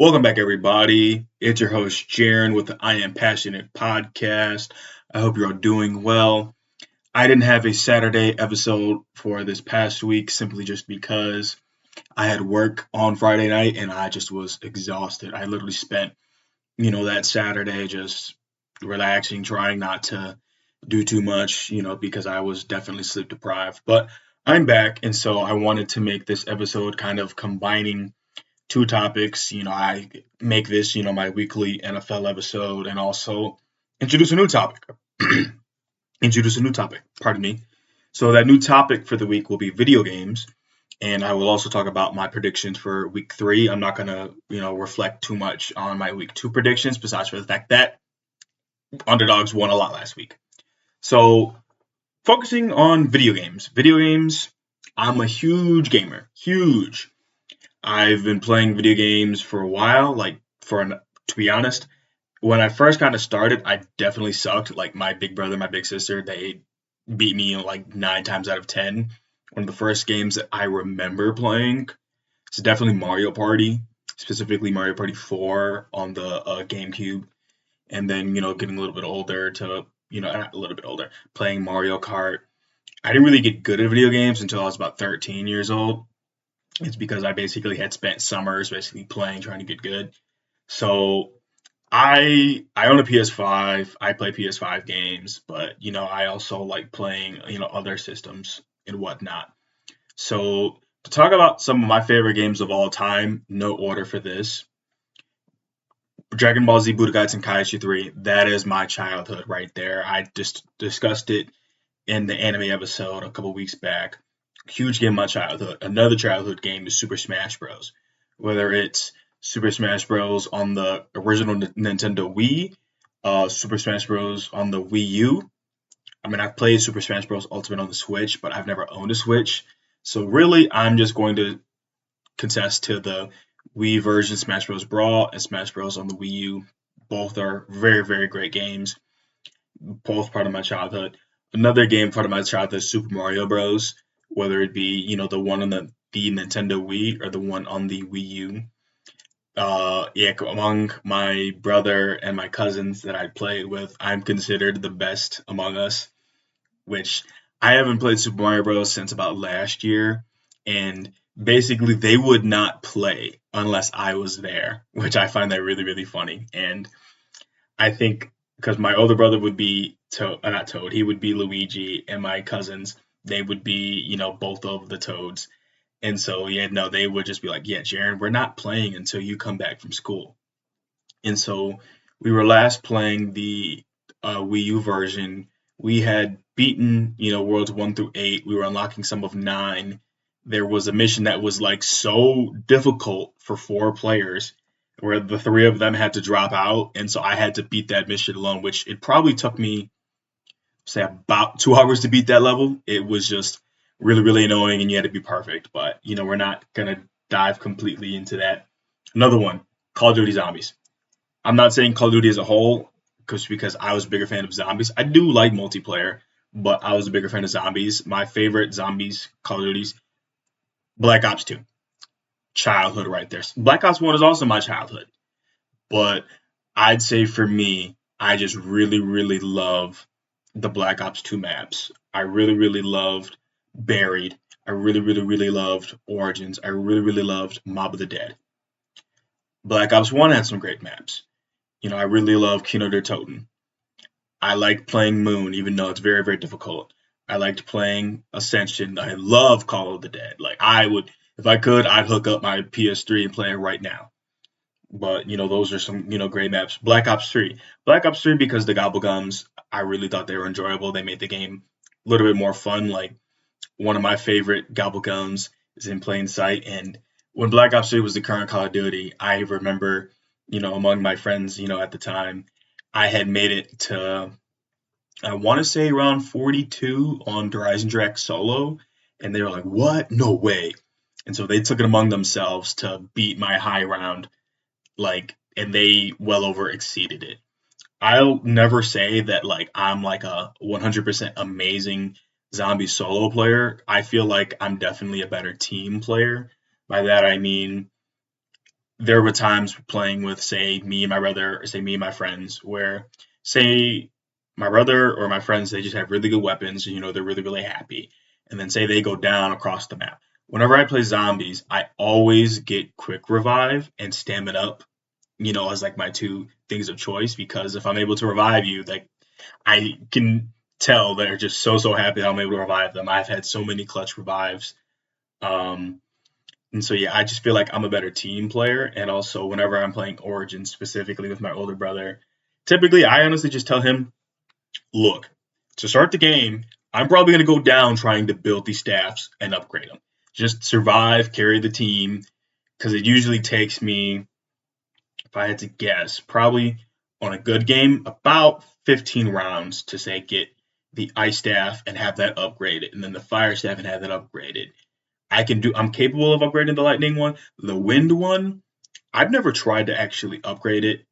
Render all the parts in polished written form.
Welcome back, everybody. It's your host, Jaren, with the I Am Passionate podcast. I hope you're all doing well. I didn't have a Saturday episode for this past week simply just because I had work on Friday night and I just was exhausted. I literally spent, that Saturday just relaxing, trying not to do too much, because I was definitely sleep deprived. But I'm back, and so I wanted to make this episode kind of combining two topics. I make this, my weekly NFL episode and also introduce a new topic. Introduce a new topic, pardon me. So that new topic for the week will be video games. And I will also talk about my predictions for week 3. I'm not going to, reflect too much on my week 2 predictions, besides for the fact that underdogs won a lot last week. So focusing on video games. Video games, I'm a huge gamer. Huge. I've been playing video games for a while, to be honest, when I first kind of started, I definitely sucked. Like my big brother, my big sister, they beat me like 9 times out of 10. One of the first games that I remember playing is definitely Mario Party, specifically Mario Party 4 on the GameCube. And then, getting a little bit older not a little bit older, playing Mario Kart. I didn't really get good at video games until I was about 13 years old. It's because I basically had spent summers basically playing, trying to get good. So I own a PS5. I play PS5 games, but I also like playing other systems and whatnot. So to talk about some of my favorite games of all time, no order for this. Dragon Ball Z Budokai Tenkaichi 3, that is my childhood right there. I just discussed it in the anime episode a couple weeks back. Huge game of my childhood. Another childhood game is Super Smash Bros. Whether it's Super Smash Bros. On the original Nintendo Wii, Super Smash Bros. On the Wii U. I mean, I've played Super Smash Bros. Ultimate on the Switch, but I've never owned a Switch. So really, I'm just going to contest to the Wii version, Smash Bros. Brawl, and Smash Bros. On the Wii U. Both are very, very great games. Both part of my childhood. Another game part of my childhood is Super Mario Bros. Whether it be, the one on the Nintendo Wii or the one on the Wii U. Among my brother and my cousins that I played with, I'm considered the best among us, which I haven't played Super Mario Bros. Since about last year, and basically they would not play unless I was there, which I find that really, really funny. And I think because my older brother would be not Toad, he would be Luigi, and my cousins, they would be, both of the Toads. And so, they would just be like, yeah, Jaren, we're not playing until you come back from school. And so we were last playing the Wii U version. We had beaten, worlds 1 through 8. We were unlocking some of 9. There was a mission that was like so difficult for 4 players where the 3 of them had to drop out. And so I had to beat that mission alone, which it probably took me, say, about 2 hours to beat that level. It was just really, really annoying, and you had to be perfect. But, we're not going to dive completely into that. Another one, Call of Duty Zombies. I'm not saying Call of Duty as a whole, because I was a bigger fan of zombies. I do like multiplayer, but I was a bigger fan of zombies. My favorite zombies, Call of Duties, Black Ops 2. Childhood right there. Black Ops 1 is also my childhood. But I'd say for me, I just really, really love the Black Ops 2 maps. I really, really loved Buried. I really, really, really loved Origins. I really, really loved Mob of the Dead. Black Ops 1 had some great maps. I really love Kino der Toten. I liked playing Moon, even though it's very, very difficult. I liked playing Ascension. I love Call of the Dead. Like, if I could, I'd hook up my PS3 and play it right now. But, those are some, great maps. Black Ops 3. Black Ops 3, because the Gobblegums, I really thought they were enjoyable. They made the game a little bit more fun. Like, one of my favorite Gobblegums is in Plain Sight. And when Black Ops 3 was the current Call of Duty, I remember, among my friends, at the time, I had made it to, I want to say around 42 on Horizon Track Solo. And they were like, what? No way. And so they took it among themselves to beat my high round, and they well over exceeded it. I'll never say that, I'm like a 100% amazing zombie solo player. I feel like I'm definitely a better team player. By that I mean there were times playing with, say, me and my brother, or say me and my friends, where, say, my brother or my friends, they just have really good weapons, and, they're really, really happy. And then say they go down across the map. Whenever I play zombies, I always get quick revive and stamina up, as like my two things of choice, because if I'm able to revive you, like I can tell they're just so happy that I'm able to revive them. I've had so many clutch revives. Um, and so yeah, I just feel like I'm a better team player. And also whenever I'm playing Origin specifically with my older brother, typically I honestly just tell him, look, to start the game, I'm probably gonna go down trying to build these staffs and upgrade them. Just survive, carry the team, because it usually takes me, if I had to guess, probably on a good game, about 15 rounds to say get the ice staff and have that upgraded, and then the fire staff and have that upgraded. I'm capable of upgrading the lightning one. The wind one, I've never tried to actually upgrade it.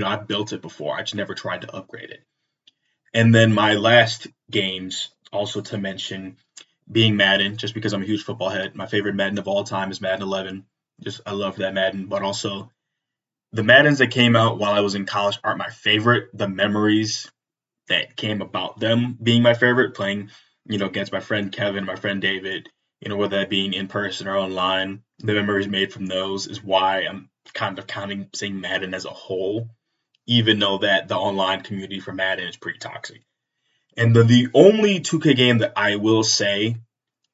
I've built it before. I just never tried to upgrade it. And then my last games, also to mention, being Madden, just because I'm a huge football head. My favorite Madden of all time is Madden 11. Just I love that Madden, but also the Maddens that came out while I was in college aren't my favorite. The memories that came about them being my favorite, playing, against my friend Kevin, my friend David, whether that being in person or online, the memories made from those is why I'm kind of counting saying Madden as a whole, even though that the online community for Madden is pretty toxic. And the only 2K game that I will say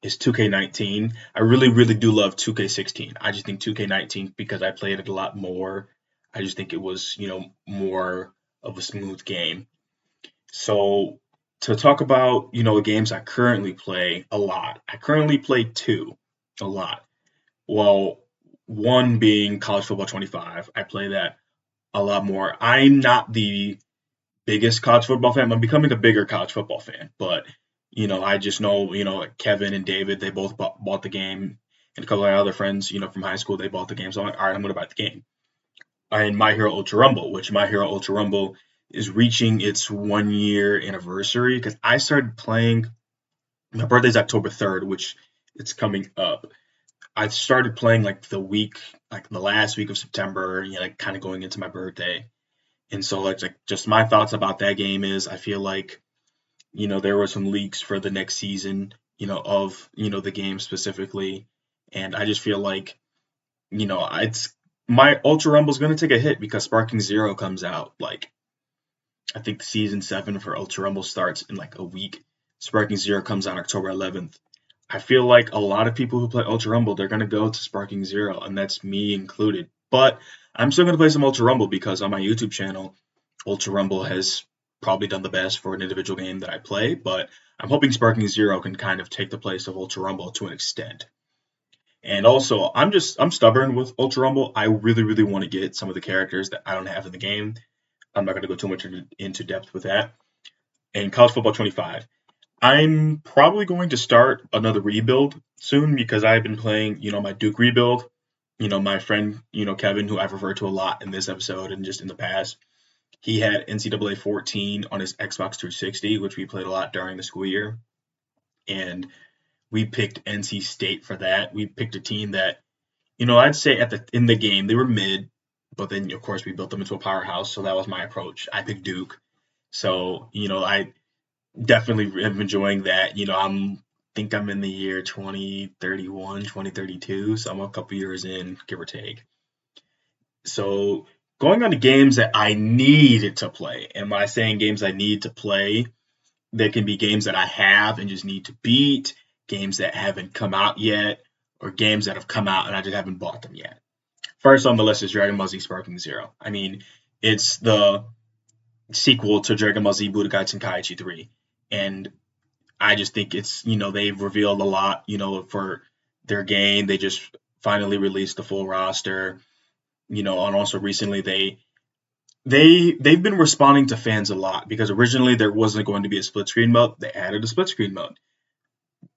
is 2K19. I really, really do love 2K16. I just think 2K19, because I played it a lot more, I just think it was, more of a smooth game. So to talk about, the games I currently play a lot. I currently play two a lot. Well, one being College Football 25. I play that a lot more. I'm not the biggest college football fan. I'm becoming a bigger college football fan, but I just know, like Kevin and David, they both bought the game, and a couple of other friends, from high school, they bought the game. So I'm like, all right, I'm going to buy the game. And My Hero Ultra Rumble, which My Hero Ultra Rumble is reaching its 1 year anniversary, because I started playing. My birthday's October 3rd, which it's coming up. I started playing like the last week of September, like kind of going into my birthday. And so like just my thoughts about that game is I feel like, there were some leaks for the next season, of, the game specifically. And I just feel like, it's my Ultra Rumble is going to take a hit because Sparking Zero comes out. Like, I think season 7 for Ultra Rumble starts in like a week. Sparking Zero comes out October 11th. I feel like a lot of people who play Ultra Rumble, they're going to go to Sparking Zero, and that's me included. But I'm still going to play some Ultra Rumble because on my YouTube channel, Ultra Rumble has probably done the best for an individual game that I play, but I'm hoping Sparking Zero can kind of take the place of Ultra Rumble to an extent. And also, I'm stubborn with Ultra Rumble. I really, really want to get some of the characters that I don't have in the game. I'm not going to go too much into depth with that. And College Football 25. I'm probably going to start another rebuild soon because I've been playing, my Duke rebuild. My friend, Kevin, who I've referred to a lot in this episode and just in the past, he had NCAA 14 on his Xbox 360, which we played a lot during the school year. And we picked NC State for that. We picked a team that, I'd say in the game they were mid, but then of course we built them into a powerhouse. So that was my approach. I picked Duke. So, I definitely am enjoying that. Think I'm in the year 2031, 2032, so I'm a couple years in, give or take. So going on to games that I need to play, and when I saying games I need to play, they can be games that I have and just need to beat, games that haven't come out yet, or games that have come out and I just haven't bought them yet. First on the list is Dragon Ball Z Sparking Zero. I mean, it's the sequel to Dragon Ball Z Budokai Tenkaichi 3. And I just think it's, they've revealed a lot, for their game. They just finally released the full roster, and also recently they've been responding to fans a lot because originally there wasn't going to be a split screen mode. They added a split screen mode.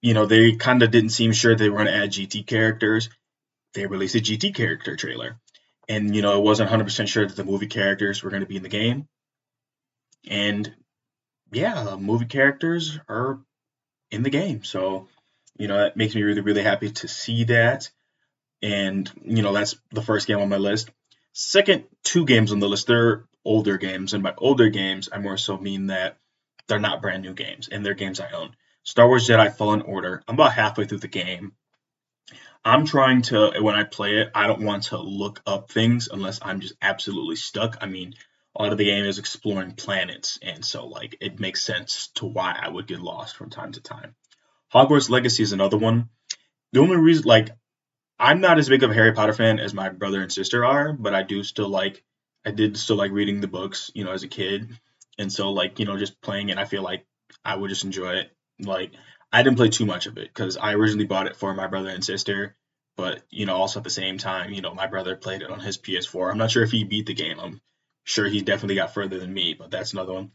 They kind of didn't seem sure they were going to add GT characters. They released a GT character trailer. And, it wasn't 100% sure that the movie characters were going to be in the game. And yeah, movie characters are in the game. So, that makes me really, really happy to see that. and that's the first game on my list. Second two games on the list, they're older games, and by older games, I more so mean that they're not brand new games, and they're games I own. Star Wars Jedi Fallen Order. I'm about halfway through the game. I'm trying to, when I play it, I don't want to look up things unless I'm just absolutely stuck. I mean, a lot of the game is exploring planets, and so like it makes sense to why I would get lost from time to time. Hogwarts Legacy is another one. The only reason, like, I'm not as big of a Harry Potter fan as my brother and sister are, but I did still like reading the books, as a kid. And so, like, just playing it, I feel like I would just enjoy it. Like, I didn't play too much of it because I originally bought it for my brother and sister, but, also at the same time, my brother played it on his PS4. I'm not sure if he beat the game. I'm sure he definitely got further than me, but that's another one.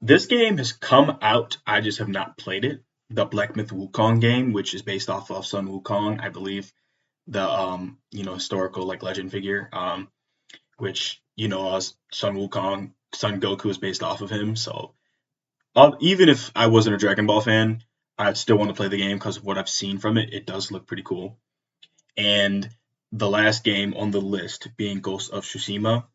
This game has come out. I just have not played it. The Black Myth Wukong game, which is based off of Sun Wukong, I believe, the historical like legend figure, which Sun Wukong, Son Goku is based off of him. So even if I wasn't a Dragon Ball fan, I'd still want to play the game because of what I've seen from it. It does look pretty cool. And the last game on the list being Ghost of Tsushima.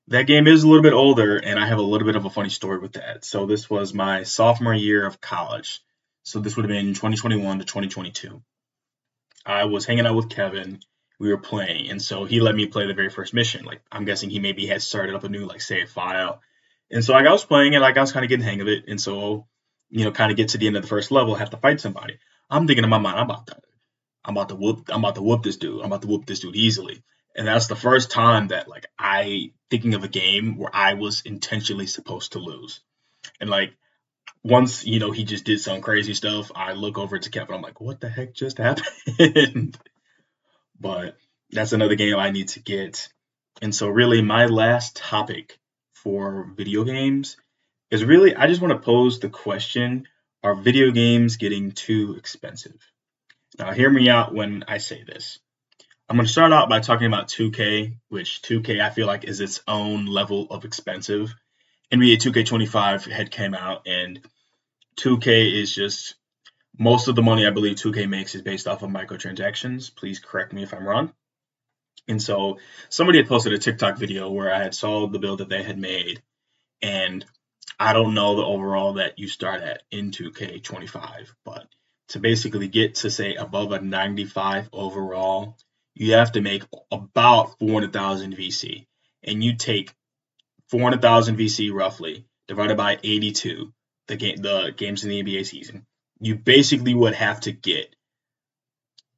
That game is a little bit older, and I have a little bit of a funny story with that. So this was my sophomore year of college. So this would have been 2021 to 2022. I was hanging out with Kevin. We were playing, and so he let me play the very first mission. Like I'm guessing he maybe had started up a new like save file, and so like I was playing it, like I was kind of getting the hang of it, and so kind of get to the end of the first level, have to fight somebody. I'm thinking in my mind, I'm about to whoop this dude. I'm about to whoop this dude easily. And that's the first time that like I thinking of a game where I was intentionally supposed to lose. And like once, he just did some crazy stuff, I look over to Kevin, I'm like, what the heck just happened? But that's another game I need to get. And so really my last topic for video games is really I just want to pose the question, are video games getting too expensive? Now hear me out when I say this. I'm going to start out by talking about 2K, which 2K I feel like is its own level of expensive. NBA 2K25 had came out, and 2K is just most of the money I believe 2K makes is based off of microtransactions. Please correct me if I'm wrong. And so somebody had posted a TikTok video where I had saw the build that they had made, and I don't know the overall that you start at in 2K25, but to basically get to say above a 95 overall, you have to make about 400,000 VC, and you take 400,000 VC roughly divided by 82, the games in the NBA season. You basically would have to get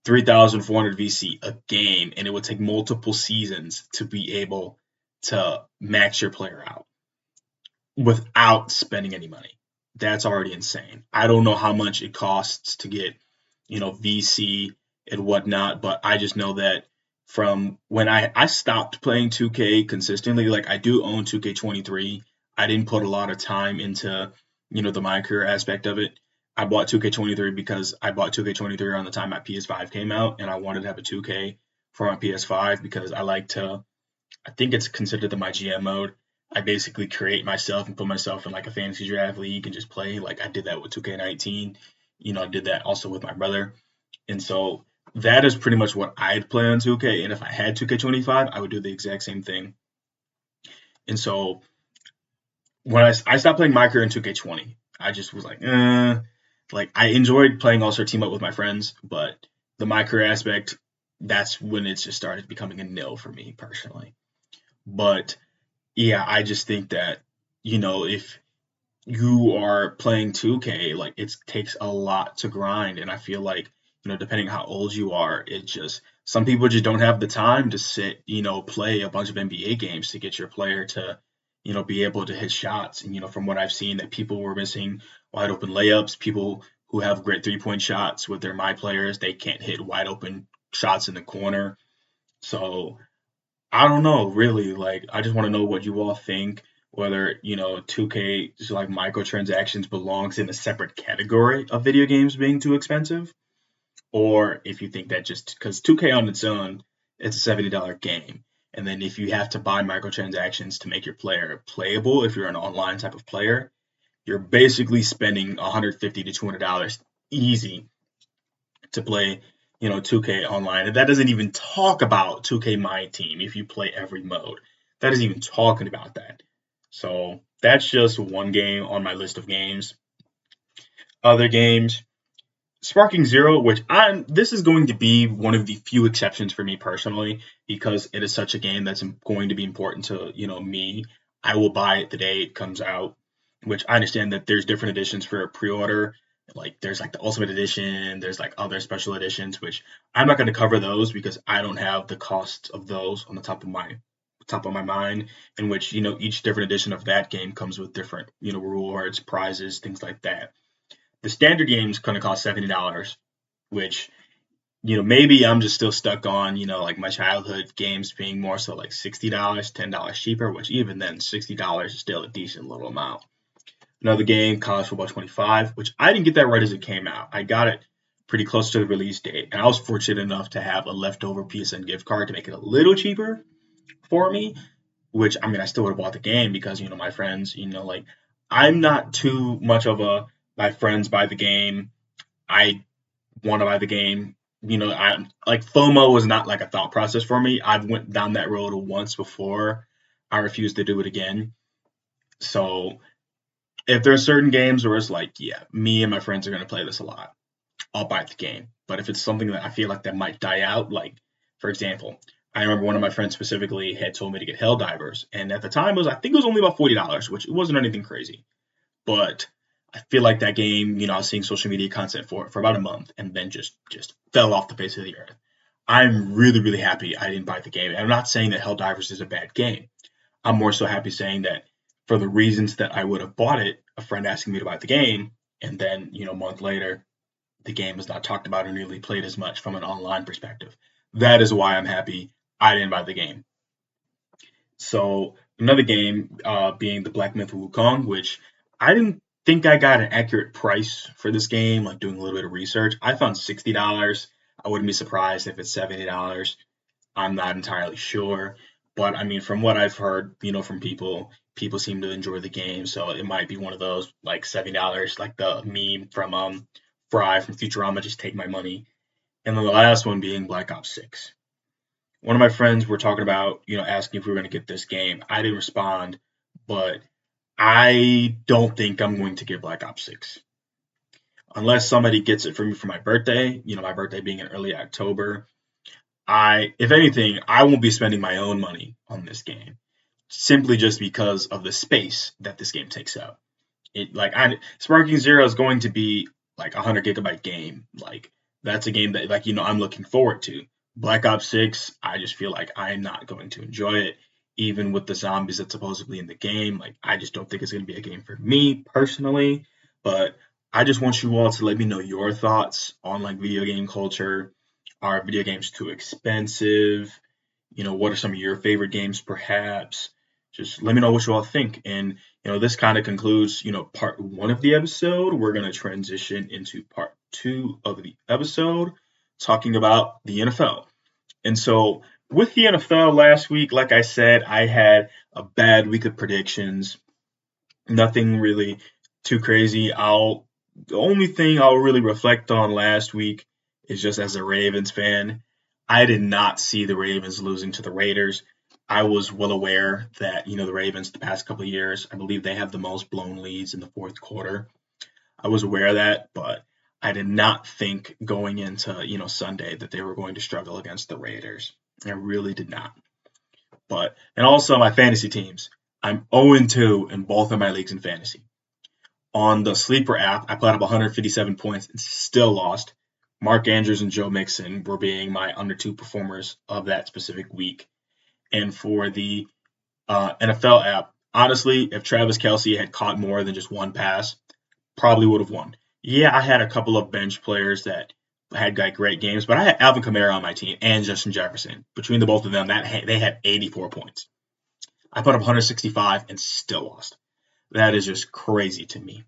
3,400 VC a game, and it would take multiple seasons to be able to max your player out without spending any money. That's already insane. I don't know how much it costs to get, VC and whatnot, but I just know that from when I stopped playing 2K consistently, like I do own 2K23. I didn't put a lot of time into, the my career aspect of it. I bought 2K23 because I bought 2K23 around the time my PS5 came out, and I wanted to have a 2K for my PS5 because I think it's considered my GM mode. I basically create myself and put myself in like a fantasy draft league and just play. Like I did that with 2K19. I did that also with my brother. And so that is pretty much what I'd play on 2K. And if I had 2K25, I would do the exact same thing. And so when I stopped playing my career in 2K20, I just was like, like I enjoyed playing All-Star Team Up with my friends, but the my career aspect, that's when it just started becoming a nil for me personally. But yeah, I just think that, if you are playing 2K, like it takes a lot to grind. And I feel like, depending how old you are, it just, some people just don't have the time to sit, play a bunch of NBA games to get your player to, be able to hit shots. And, from what I've seen, that people were missing wide open layups, people who have great 3-point shots with their my players, they can't hit wide open shots in the corner. So I don't know, really. Like, I just want to know what you all think. Whether 2K just like microtransactions belongs in a separate category of video games being too expensive, or if you think that just because 2K on its own, it's a $70 game, and then if you have to buy microtransactions to make your player playable, if you're an online type of player, you're basically spending $150 to $200 easy to play 2K Online. And that doesn't even talk about 2K My Team if you play every mode. That isn't even talking about that. So that's just one game on my list of games. Other games, Sparking Zero, which this is going to be one of the few exceptions for me personally, because it is such a game that's going to be important to, me. I will buy it the day it comes out, which I understand that there's different editions for pre-order. Like there's like the Ultimate Edition, there's like other special editions, which I'm not going to cover those because I don't have the costs of those on the top of my mind, in which, each different edition of that game comes with different, rewards, prizes, things like that. The standard game is going to cost $70, which, maybe I'm just still stuck on, like my childhood games being more so like $60, $10 cheaper, which even then $60 is still a decent little amount. Another game, College Football 25, which I didn't get that right as it came out. I got it pretty close to the release date, and I was fortunate enough to have a leftover PSN gift card to make it a little cheaper for me, which, I mean, I still would have bought the game because, my friends, like, I'm not too much of my friends buy the game, I want to buy the game. I like FOMO was not like a thought process for me. I've went down that road once before. I refuse to do it again. So if there's certain games where it's like, yeah, me and my friends are going to play this a lot, I'll buy the game. But if it's something that I feel like that might die out, like, for example, I remember one of my friends specifically had told me to get Helldivers, and at the time I think it was only about $40, which wasn't anything crazy. But I feel like that game, I was seeing social media content for about a month and then just fell off the face of the earth. I'm really, really happy I didn't buy the game. And I'm not saying that Helldivers is a bad game. I'm more so happy saying that for the reasons that I would have bought it, a friend asking me to buy the game, and then, a month later, the game was not talked about or nearly played as much from an online perspective. That is why I'm happy I didn't buy the game. So another game being the Black Myth Wukong, which I didn't think I got an accurate price for this game, like doing a little bit of research. I found $60. I wouldn't be surprised if it's $70. I'm not entirely sure. But I mean, from what I've heard, from people seem to enjoy the game. So it might be one of those like $70, like the meme from Fry from Futurama, just take my money. And then the last one being Black Ops 6. One of my friends were talking about, asking if we were going to get this game. I didn't respond, but I don't think I'm going to get Black Ops 6. Unless somebody gets it for me for my birthday, my birthday being in early October. If anything, I won't be spending my own money on this game, simply just because of the space that this game takes up. Sparking Zero is going to be like a 100 GB game. Like, that's a game that, like, I'm looking forward to. Black Ops 6, I just feel like I'm not going to enjoy it, even with the zombies that's supposedly in the game. Like, I just don't think it's going to be a game for me personally. But I just want you all to let me know your thoughts on like video game culture. Are video games too expensive? What are some of your favorite games, perhaps? Just let me know what you all think. And, this kind of concludes, part one of the episode. We're going to transition into part two of the episode, talking about the NFL. And so with the NFL last week, like I said, I had a bad week of predictions. Nothing really too crazy. The only thing I'll really reflect on last week is just as a Ravens fan, I did not see the Ravens losing to the Raiders. I was well aware that, the Ravens the past couple of years, I believe they have the most blown leads in the fourth quarter. I was aware of that, but I did not think going into, Sunday that they were going to struggle against the Raiders. I really did not. And also my fantasy teams. I'm 0-2 in both of my leagues in fantasy. On the Sleeper app, I put up 157 points and still lost. Mark Andrews and Joe Mixon were being my under two performers of that specific week. And for the NFL app, honestly, if Travis Kelce had caught more than just one pass, probably would have won. Yeah, I had a couple of bench players that had got great games, but I had Alvin Kamara on my team and Justin Jefferson. Between the both of them, they had 84 points. I put up 165 and still lost. That is just crazy to me.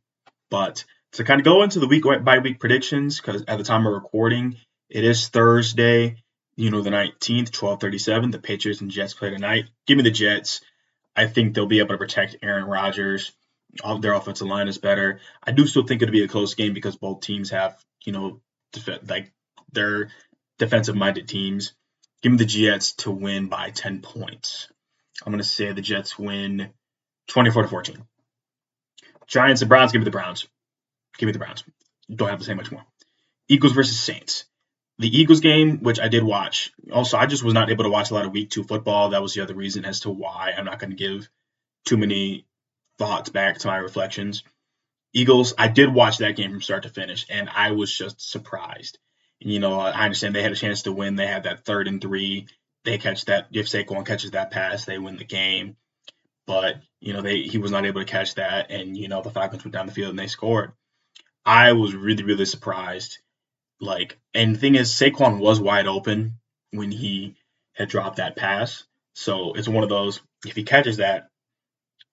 But to kind of go into the week by week predictions, because at the time of recording, it is Thursday, the 19th, 12:37. The Patriots and Jets play tonight. Give me the Jets. I think they'll be able to protect Aaron Rodgers. Their offensive line is better. I do still think it'll be a close game because both teams have, defensive-minded teams. Give me the Jets to win by 10 points. I'm going to say the Jets win 24-14. Giants and Browns, give me the Browns. Give me the Browns. Don't have to say much more. Eagles versus Saints. The Eagles game, which I did watch. Also, I just was not able to watch a lot of Week 2 football. That was the other reason as to why I'm not going to give too many thoughts back to my reflections. Eagles, I did watch that game from start to finish, and I was just surprised. I understand they had a chance to win. They had that 3rd and 3. They catch that. If Saquon catches that pass, they win the game. But, he was not able to catch that, and, the Falcons went down the field and they scored. I was really, really surprised. And the thing is, Saquon was wide open when he had dropped that pass. So it's one of those, if he catches that,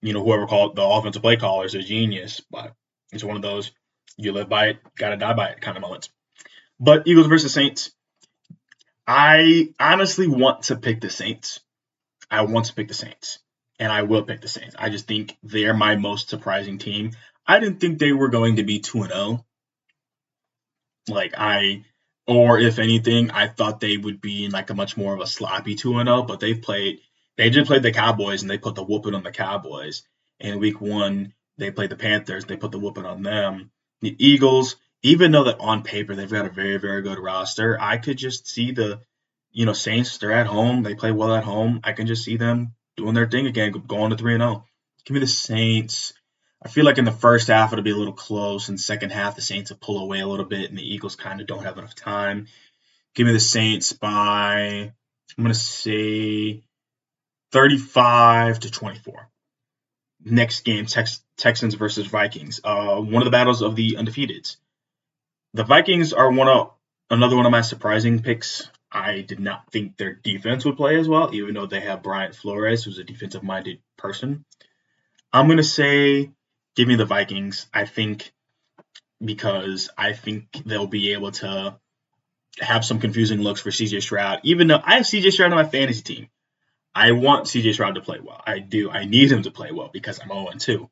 whoever called the offensive play caller is a genius. But it's one of those, you live by it, gotta die by it kind of moments. But Eagles versus Saints, I honestly want to pick the Saints. I want to pick the Saints. And I will pick the Saints. I just think they're my most surprising team. I didn't think they were going to be 2-0. Or if anything, I thought they would be in a much more of a sloppy 2-0, but they just played the Cowboys and they put the whooping on the Cowboys. And Week 1, they played the Panthers, they put the whooping on them. The Eagles, even though that on paper they've got a very, very good roster, I could just see the, Saints, they're at home, they play well at home. I can just see them doing their thing again, going to 3-0. Give me the Saints. I feel like in the first half it'll be a little close. In the second half, the Saints will pull away a little bit, and the Eagles kind of don't have enough time. Give me the Saints by, I'm going to say 35-24. Next game, Texans versus Vikings. One of the battles of the undefeateds. The Vikings are another one of my surprising picks. I did not think their defense would play as well, even though they have Brian Flores, who's a defensive-minded person. I'm going to say give me the Vikings, because I think they'll be able to have some confusing looks for C.J. Stroud, even though I have C.J. Stroud on my fantasy team. I want C.J. Stroud to play well. I do. I need him to play well because I'm 0-2.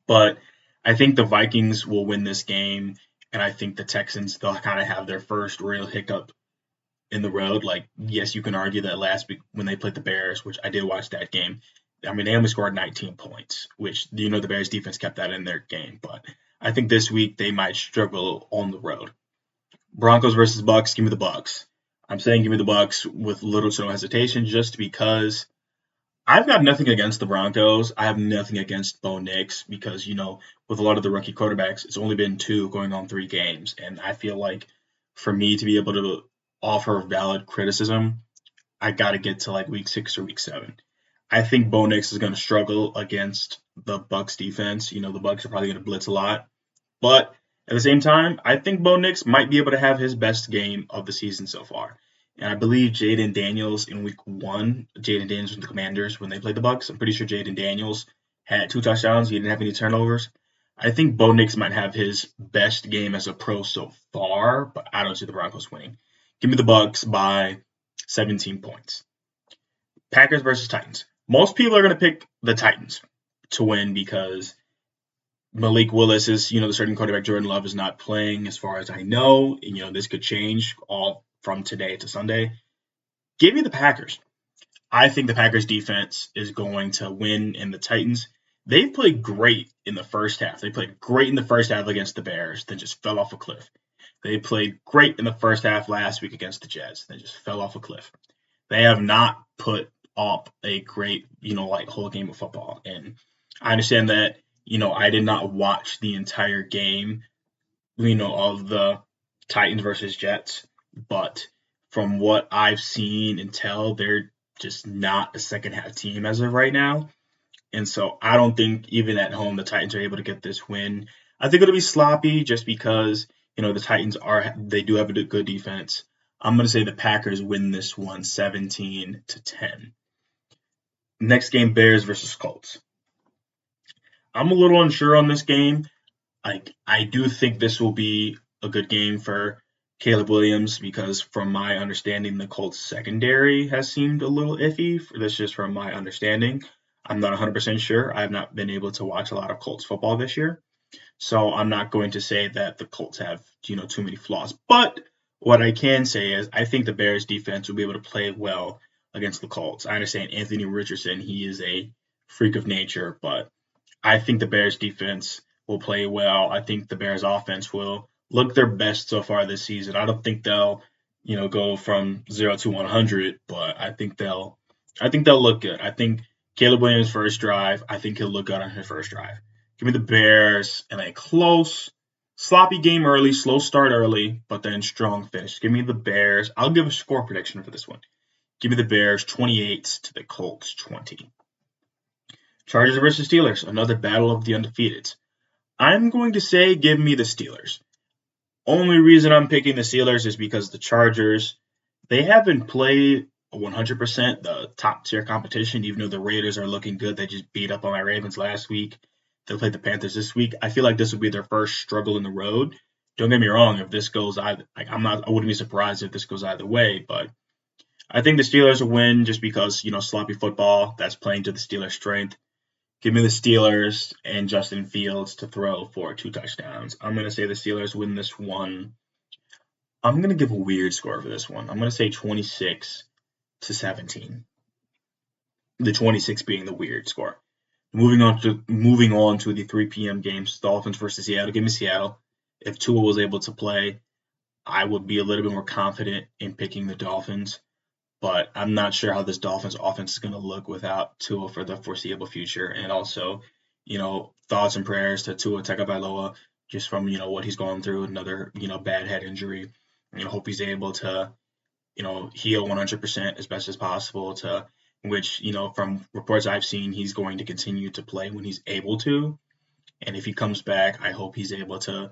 But I think the Vikings will win this game, and I think the Texans, they'll kind of have their first real hiccup in the road. Yes, you can argue that last week when they played the Bears, which I did watch that game, they only scored 19 points, which, the Bears defense kept that in their game. But I think this week they might struggle on the road. Broncos versus Bucks, give me the Bucks. I'm saying give me the Bucks with little to no hesitation just because I've got nothing against the Broncos. I have nothing against Bo Nix because, with a lot of the rookie quarterbacks, it's only been 2 going on 3 games. And I feel like for me to be able to offer valid criticism, I got to get to week 6 or week 7. I think Bo Nix is going to struggle against the Bucs defense. The Bucs are probably going to blitz a lot. But at the same time, I think Bo Nix might be able to have his best game of the season so far. And I believe Jaden Daniels in week 1, Jaden Daniels from the Commanders when they played the Bucs, I'm pretty sure Jaden Daniels had 2 touchdowns. He didn't have any turnovers. I think Bo Nix might have his best game as a pro so far, but I don't see the Broncos winning. Give me the Bucs by 17 points. Packers versus Titans. Most people are going to pick the Titans to win because Malik Willis is, the starting quarterback. Jordan Love is not playing as far as I know. And, this could change all from today to Sunday. Give me the Packers. I think the Packers defense is going to win, and the Titans, they've played great in the first half. They played great in the first half against the Bears, then just fell off a cliff. They played great in the first half last week against the Jets, then just fell off a cliff. They have not put up a great, whole game of football. And I understand that, I did not watch the entire game, of the Titans versus Jets. But from what I've seen and tell, they're just not a second half team as of right now. And so I don't think even at home the Titans are able to get this win. I think it'll be sloppy just because, the Titans they do have a good defense. I'm going to say the Packers win this one 17-10. Next game, Bears versus Colts. I'm a little unsure on this game. I do think this will be a good game for Caleb Williams because from my understanding, the Colts secondary has seemed a little iffy. That's just from my understanding. I'm not 100% sure. I have not been able to watch a lot of Colts football this year. So I'm not going to say that the Colts have, too many flaws. But what I can say is I think the Bears defense will be able to play well against the Colts. I understand Anthony Richardson, he is a freak of nature, but I think the Bears defense will play well. I think the Bears offense will look their best so far this season. I don't think they'll, go from 0 to 100, but I think they'll look good. I think Caleb Williams' first drive, I think he'll look good on his first drive. Give me the Bears in a close, sloppy game early, slow start early, but then strong finish. Give me the Bears. I'll give a score prediction for this one. Give me the Bears 28 to the Colts 20. Chargers versus Steelers, another battle of the undefeateds. I'm going to say give me the Steelers. Only reason I'm picking the Steelers is because the Chargers, they haven't played 100% the top tier competition, even though the Raiders are looking good. They just beat up on my Ravens last week. They'll play the Panthers this week. I feel like this will be their first struggle in the road. Don't get me wrong, if this goes either, I wouldn't be surprised if this goes either way, but I think the Steelers will win just because, sloppy football, that's playing to the Steelers' strength. Give me the Steelers and Justin Fields to throw for 2 touchdowns. I'm going to say the Steelers win this one. I'm going to give a weird score for this one. I'm going to say 26 to 17. The 26 being the weird score. Moving on to the 3 p.m. games, Dolphins versus Seattle. Give me Seattle. If Tua was able to play, I would be a little bit more confident in picking the Dolphins. But I'm not sure how this Dolphins offense is going to look without Tua for the foreseeable future. And also, thoughts and prayers to Tua Tagovailoa just from, what he's going through, another, bad head injury. Hope he's able to, heal 100% as best as possible, to which, from reports I've seen, he's going to continue to play when he's able to. And if he comes back, I hope he's able to,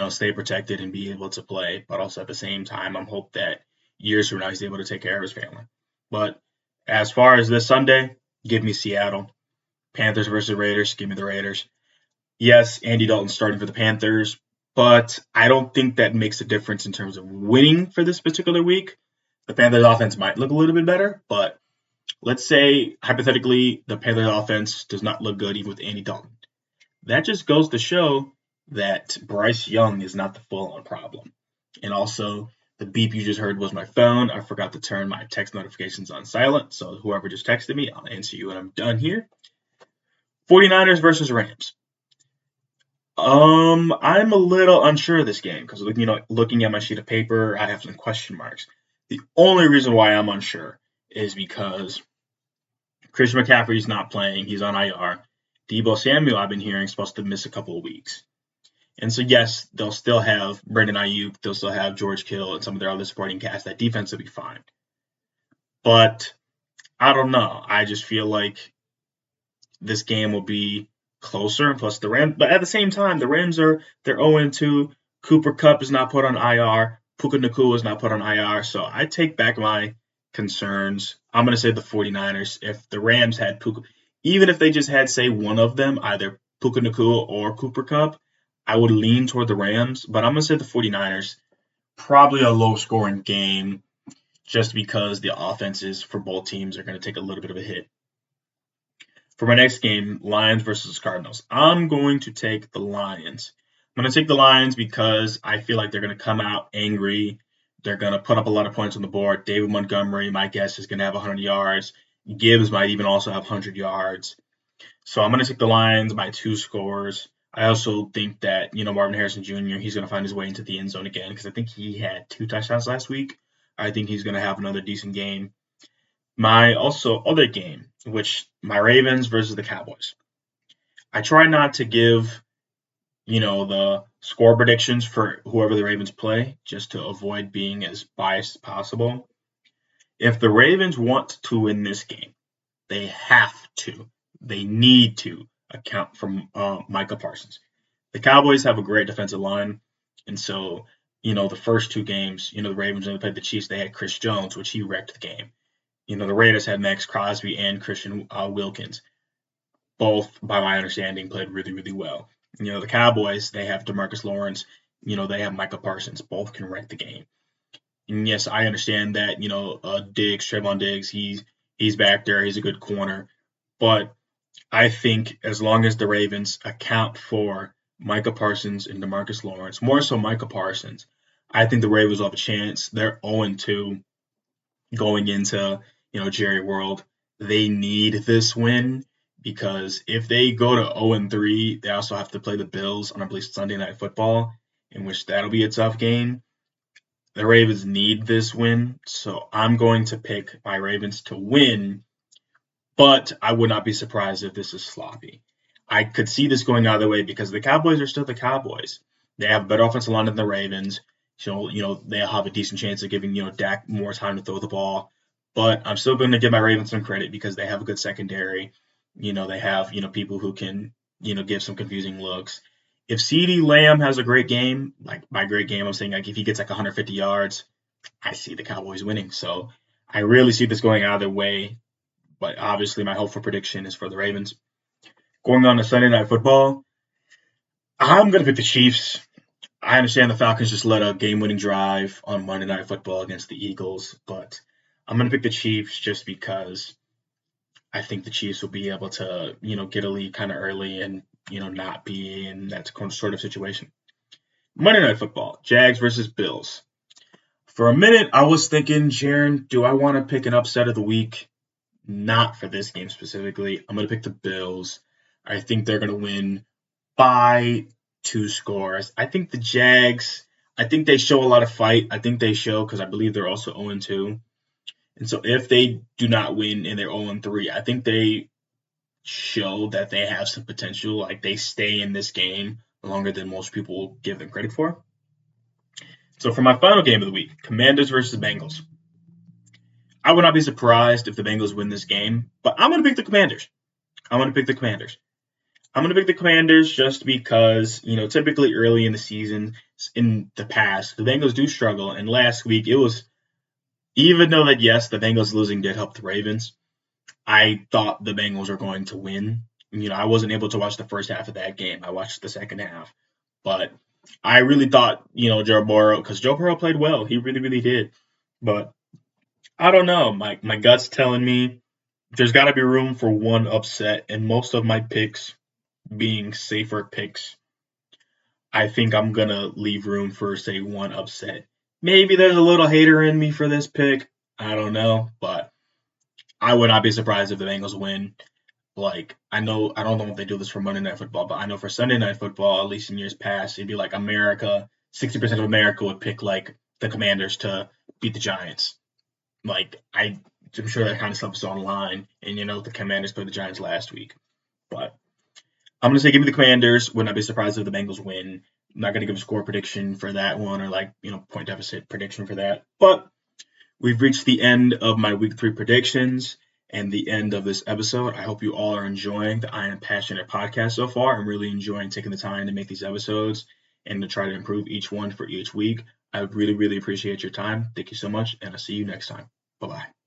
stay protected and be able to play. But also at the same time, I'm hope that years from now he's able to take care of his family. But as far as this Sunday, give me Seattle. Panthers versus Raiders, give me the Raiders. Yes, Andy Dalton's starting for the Panthers, but I don't think that makes a difference in terms of winning for this particular week. The Panthers offense might look a little bit better, but let's say, hypothetically, the Panthers offense does not look good even with Andy Dalton. That just goes to show that Bryce Young is not the full-on problem. And also, the beep you just heard was my phone. I forgot to turn my text notifications on silent, so whoever just texted me, I'll answer you when I'm done here. 49ers versus Rams. I'm a little unsure of this game because, looking at my sheet of paper, I have some question marks. The only reason why I'm unsure is because Christian McCaffrey's not playing. He's on IR. Deebo Samuel, I've been hearing, is supposed to miss a couple of weeks. And so, yes, they'll still have Brandon Ayuk. They'll still have George Kittle and some of their other supporting cast. That defense will be fine. But I don't know. I just feel like this game will be closer. Plus, the Rams. But at the same time, the Rams they're 0-2. Cooper Kupp is not put on IR. Puka Nacua is not put on IR. So I take back my concerns. I'm going to say the 49ers. If the Rams had Puka, even if they just had, say, one of them, either Puka Nacua or Cooper Kupp, I would lean toward the Rams, but I'm going to say the 49ers. Probably a low-scoring game just because the offenses for both teams are going to take a little bit of a hit. For my next game, Lions versus Cardinals. I'm going to take the Lions. I'm going to take the Lions because I feel like they're going to come out angry. They're going to put up a lot of points on the board. David Montgomery, my guess, is going to have 100 yards. Gibbs might even also have 100 yards. So I'm going to take the Lions by 2 scores. I also think that, Marvin Harrison Jr., he's going to find his way into the end zone again because I think he had 2 touchdowns last week. I think he's going to have another decent game. My also other game, my Ravens versus the Cowboys. I try not to give, the score predictions for whoever the Ravens play just to avoid being as biased as possible. If the Ravens want to win this game, they have to. They need to account for Micah Parsons. The Cowboys have a great defensive line, and so, the first 2 games, the Ravens, when they played the Chiefs, they had Chris Jones, which he wrecked the game. The Raiders had Max Crosby and Christian Wilkins. Both, by my understanding, played really, really well. The Cowboys, they have DeMarcus Lawrence. They have Micah Parsons. Both can wreck the game. And yes, I understand that, Trayvon Diggs, he's back there. He's a good corner. But I think as long as the Ravens account for Micah Parsons and DeMarcus Lawrence, more so Micah Parsons, I think the Ravens will have a chance. They're 0-2 going into, Jerry World. They need this win because if they go to 0-3, they also have to play the Bills on, I believe, Sunday Night Football, in which that'll be a tough game. The Ravens need this win, so I'm going to pick my Ravens to win, but I would not be surprised if this is sloppy. I could see this going either way because the Cowboys are still the Cowboys. They have a better offensive line than the Ravens. So, they'll have a decent chance of giving, Dak more time to throw the ball. But I'm still going to give my Ravens some credit because they have a good secondary. They have, people who can, give some confusing looks. If CeeDee Lamb has a great game, like by great game, I'm saying like if he gets like 150 yards, I see the Cowboys winning. So I really see this going either way. But obviously my hopeful prediction is for the Ravens. Going on to Sunday Night Football, I'm going to pick the Chiefs. I understand the Falcons just led a game-winning drive on Monday Night Football against the Eagles, but I'm going to pick the Chiefs just because I think the Chiefs will be able to, get a lead kind of early and, not be in that sort of situation. Monday Night Football, Jags versus Bills. For a minute, I was thinking, Jaren, do I want to pick an upset of the week? Not for this game specifically. I'm going to pick the Bills. I think they're going to win by 2 scores. I think the Jags, I think they show a lot of fight. I think they show because I believe they're also 0-2. And so if they do not win and they're 0-3, I think they show that they have some potential. Like they stay in this game longer than most people will give them credit for. So for my final game of the week, Commanders versus Bengals. I would not be surprised if the Bengals win this game, but I'm going to pick the Commanders. I'm going to pick the Commanders just because, typically early in the season, in the past, the Bengals do struggle. And last week, it was, even though that, yes, the Bengals losing did help the Ravens, I thought the Bengals were going to win. I wasn't able to watch the first half of that game. I watched the second half. But I really thought, Joe Burrow, because Joe Burrow played well. He really, really did. But I don't know. My gut's telling me there's got to be room for one upset. And most of my picks being safer picks, I think I'm going to leave room for, say, one upset. Maybe there's a little hater in me for this pick. I don't know. But I would not be surprised if the Bengals win. Like, I don't know if they do this for Monday Night Football, but I know for Sunday Night Football, at least in years past, it'd be like America, 60% of America would pick, like, the Commanders to beat the Giants. Like, I'm sure that kind of stuff is online. And, the Commanders played the Giants last week. But I'm going to say give me the Commanders. Would not be surprised if the Bengals win. I'm not going to give a score prediction for that one or, like, point deficit prediction for that. But we've reached the end of my Week 3 predictions and the end of this episode. I hope you all are enjoying the I Am Passionate podcast so far. I'm really enjoying taking the time to make these episodes and to try to improve each one for each week. I really, really appreciate your time. Thank you so much, and I'll see you next time. Bye-bye.